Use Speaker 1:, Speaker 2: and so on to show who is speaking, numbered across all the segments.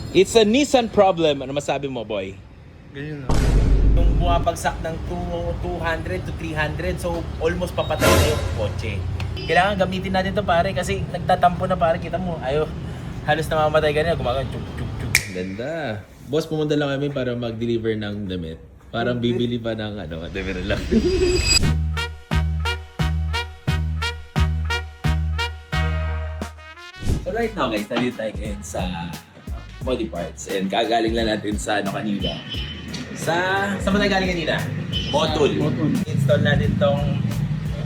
Speaker 1: It's a Nissan problem. Ano masabi mo, boy?
Speaker 2: Ganyan lang.
Speaker 1: Yung bumabagsak ng 200 to 300, so almost papatay na yung kotse. Kailangan gamitin natin to pare kasi nagtatampo na pare, kita mo. Ayo, halos namamatay ka na, gumagano chuk chuk chuk. Ganda. Boss, pumunta lang kami para mag-deliver ng damit. Parang bibili pa ng ano, deliver lang. So right now guys, nandito tayo ngayon sa Modi Parts and kagaling lang natin sa ano kanina. Saan ba tayo galing kanina? Motul. Install natin tong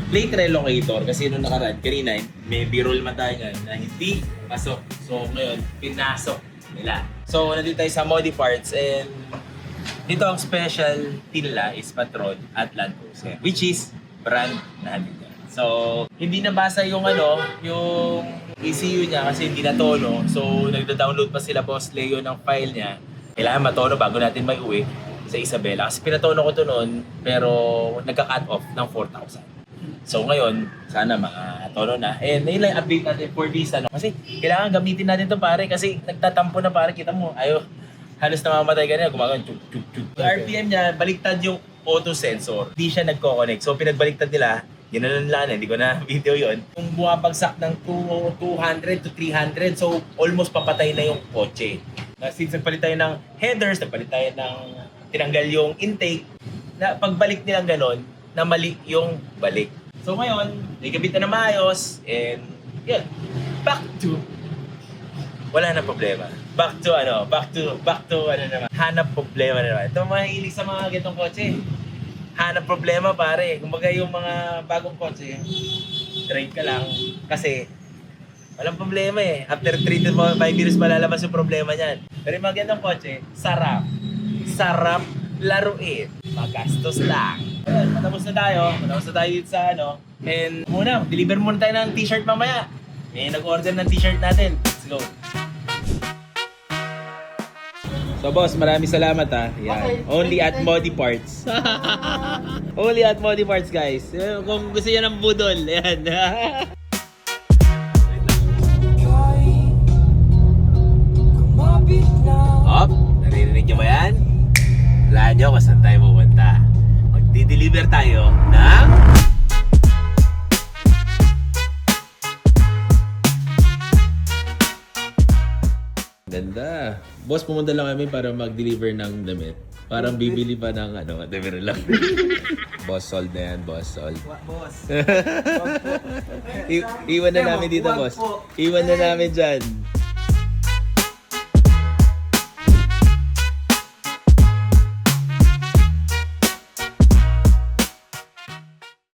Speaker 1: plate relocator kasi nung nakaraan kanina may b-roll man tayo ngayon na hindi pasok. So ngayon, pinasok nila. So nandito tayo sa Modi Parts and dito ang specialty nila is Patrol at Land Cruiser, which is brand natin. So hindi nabasa yung ano, yung ECU niya kasi hindi natono. So nagda-download pa sila Boss Leo ng file niya. Kailangan matono bago natin may uwi sa Isabela. Kasi pinatono ko to noon pero nagka-cut off ng 4,000. So ngayon, sana makatono na. And yun lang update natin for this ano. Kasi kailangan gamitin natin to pare kasi nagtatampo na pare, kita mo. Ayo, halos namamatay ka na, gumagano chuk chuk chuk. RPM niya, baliktad yung auto sensor. Hindi siya nagko-connect. So pinagbaliktad nila, ginanon lang, hindi ko na video yon. Kung bumabagsak ng 200 to 300, so almost papatay na yung kotse. Since nagpalit tayo ng headers, nagpalit tayo ng tinanggal yung intake, na pagbalik nilang ganon, na mali yung balik. So ngayon, nagkabit na maayos, and yun, back to, wala na problema. Back to ano naman, hanap problema na naman. Ito mga hilig sa mga ganitong kotse. Hanap problema pare. Kumbaga yung mga bagong kotse, trade ka lang kasi walang problema eh. After 3 to 5 years malalabas yung problema niyan. Pero yung mga ganitong kotse, sarap. Sarap laruin. Magastos lang. Ayun, matapos na tayo dito sa ano. And muna, deliver muna tayo ng t-shirt mamaya. May nag-order ng t-shirt natin. Let's go. So boss, maraming salamat ha. Yan. Only at Modi Parts. Only at Modi Parts guys. Kung gusto niyo ng budol, yan. Op, naririnig niyo ba yan? Wala nyo kung saan tayo pupunta. Magdi-deliver tayo ng ganda. Boss, pumunta lang kami para mag-deliver ng damit. Parang bibili pa ng ano, deliver lang. Boss, sold na yan, boss, sold.
Speaker 2: Boss.
Speaker 1: Iwan na namin dito, boss. Iwan na namin dyan.